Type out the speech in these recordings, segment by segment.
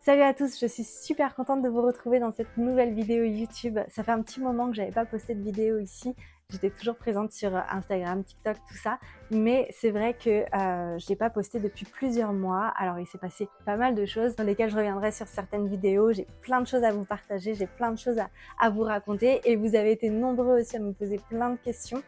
Salut à tous, je suis super contente de vous retrouver dans cette nouvelle vidéo YouTube. Ça fait un petit moment que j'avais pas posté de vidéo ici. J'étais toujours présente sur Instagram, TikTok, tout ça. Mais c'est vrai que je l'ai pas posté depuis plusieurs mois. Alors il s'est passé pas mal de choses dans lesquelles je reviendrai sur certaines vidéos. J'ai plein de choses à vous partager, j'ai plein de choses à vous raconter. Et vous avez été nombreux aussi à me poser plein de questions.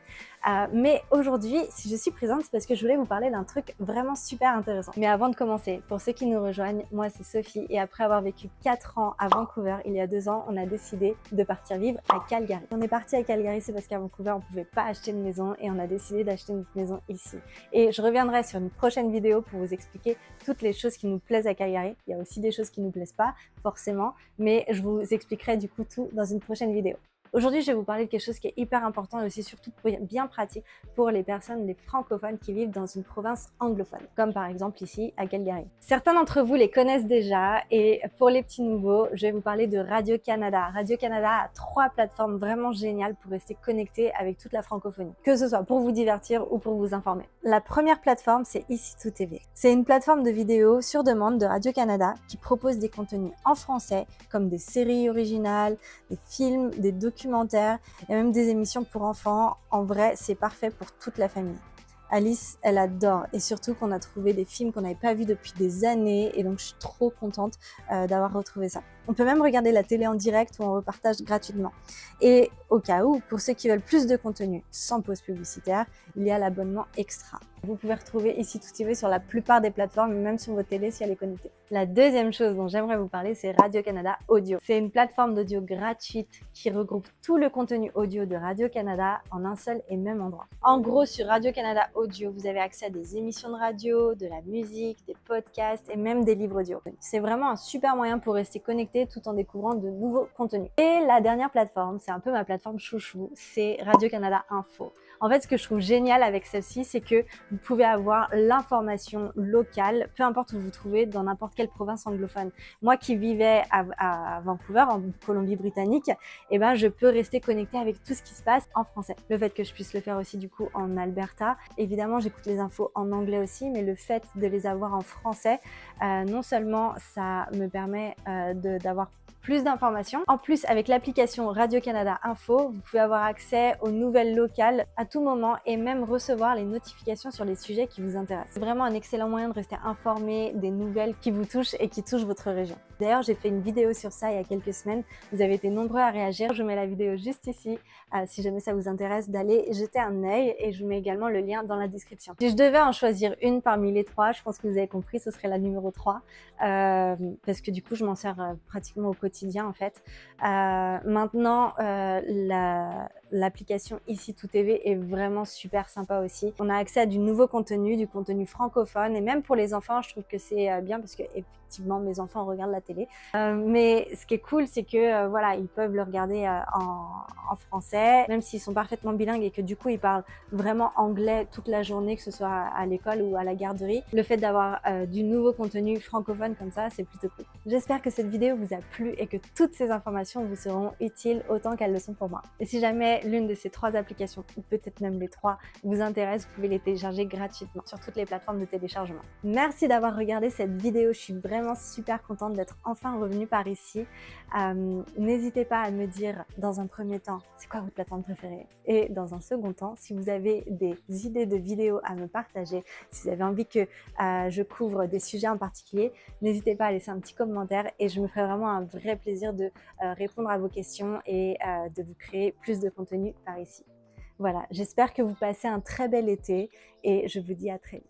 Mais aujourd'hui, si je suis présente, c'est parce que je voulais vous parler d'un truc vraiment super intéressant. Mais avant de commencer, pour ceux qui nous rejoignent, moi c'est Sophie et après avoir vécu 4 ans à Vancouver, il y a 2 ans, on a décidé de partir vivre à Calgary. On est parti à Calgary, c'est parce qu'à Vancouver, on pouvait pas acheter une maison et on a décidé d'acheter notre maison ici. Et je reviendrai sur une prochaine vidéo pour vous expliquer toutes les choses qui nous plaisent à Calgary. Il y a aussi des choses qui nous plaisent pas, forcément, mais je vous expliquerai du coup tout dans une prochaine vidéo. Aujourd'hui, je vais vous parler de quelque chose qui est hyper important et aussi surtout bien pratique pour les personnes, les francophones qui vivent dans une province anglophone, comme par exemple ici à Calgary. Certains d'entre vous les connaissent déjà et pour les petits nouveaux, je vais vous parler de Radio-Canada. Radio-Canada a 3 plateformes vraiment géniales pour rester connecté avec toute la francophonie, que ce soit pour vous divertir ou pour vous informer. La première plateforme, c'est Ici-Tout TV. C'est une plateforme de vidéos sur demande de Radio-Canada qui propose des contenus en français comme des séries originales, des films, des documentaires et même des émissions pour enfants. En vrai, c'est parfait pour toute la famille. Alice, elle adore et surtout qu'on a trouvé des films qu'on n'avait pas vus depuis des années et donc je suis trop contente d'avoir retrouvé ça. On peut même regarder la télé en direct ou on repartage gratuitement. Et au cas où, pour ceux qui veulent plus de contenu sans pause publicitaire, il y a l'abonnement extra. Vous pouvez retrouver Ici-Tout TV sur la plupart des plateformes, même sur votre télé si elle est connectée. La deuxième chose dont j'aimerais vous parler, c'est Radio-Canada Audio. C'est une plateforme d'audio gratuite qui regroupe tout le contenu audio de Radio-Canada en un seul et même endroit. En gros, sur Radio-Canada Audio, vous avez accès à des émissions de radio, de la musique, des podcasts et même des livres audio. C'est vraiment un super moyen pour rester connecté tout en découvrant de nouveaux contenus. Et la dernière plateforme, c'est un peu ma plateforme chouchou, c'est Radio-Canada Info. En fait, ce que je trouve génial avec celle-ci, c'est que vous pouvez avoir l'information locale, peu importe où vous vous trouvez, dans n'importe quelle province anglophone. Moi qui vivais à Vancouver, en Colombie-Britannique, eh ben, je peux rester connectée avec tout ce qui se passe en français. Le fait que je puisse le faire aussi du coup en Alberta, évidemment j'écoute les infos en anglais aussi, mais le fait de les avoir en français, non seulement ça me permet d'avoir plus d'informations. En plus, avec l'application Radio-Canada Info, vous pouvez avoir accès aux nouvelles locales à tout moment et même recevoir les notifications sur les sujets qui vous intéressent. C'est vraiment un excellent moyen de rester informé des nouvelles qui vous touchent et qui touchent votre région. D'ailleurs, j'ai fait une vidéo sur ça il y a quelques semaines. Vous avez été nombreux à réagir. Je mets la vidéo juste ici. Si jamais ça vous intéresse, d'aller jeter un œil et je vous mets également le lien dans la description. Si je devais en choisir une parmi les 3, je pense que vous avez compris, ce serait la numéro 3 parce que du coup, je m'en sers pratiquement au quotidien en fait. Maintenant, l'application Ici-Tout TV est vraiment super sympa aussi. On a accès à du nouveau contenu, du contenu francophone et même pour les enfants, je trouve que c'est bien parce que effectivement mes enfants regardent la télé. Mais ce qui est cool, c'est que voilà, ils peuvent le regarder en français, même s'ils sont parfaitement bilingues et que du coup ils parlent vraiment anglais toute la journée, que ce soit à l'école ou à la garderie. Le fait d'avoir du nouveau contenu francophone comme ça, c'est plutôt cool. J'espère que cette vidéo vous a plu et que toutes ces informations vous seront utiles autant qu'elles le sont pour moi. Et si jamais l'une de ces 3 applications, ou peut-être même les 3, vous intéresse, vous pouvez les télécharger gratuitement sur toutes les plateformes de téléchargement. Merci d'avoir regardé cette vidéo, je suis vraiment super contente d'être enfin revenue par ici. N'hésitez pas à me dire dans un premier temps, c'est quoi votre plateforme préférée? Et dans un second temps, si vous avez des idées de vidéos à me partager, si vous avez envie que je couvre des sujets en particulier, n'hésitez pas à laisser un petit commentaire et je me ferai vraiment un vrai plaisir de répondre à vos questions et de vous créer plus de contenu par ici. Voilà, j'espère que vous passez un très bel été et je vous dis à très vite.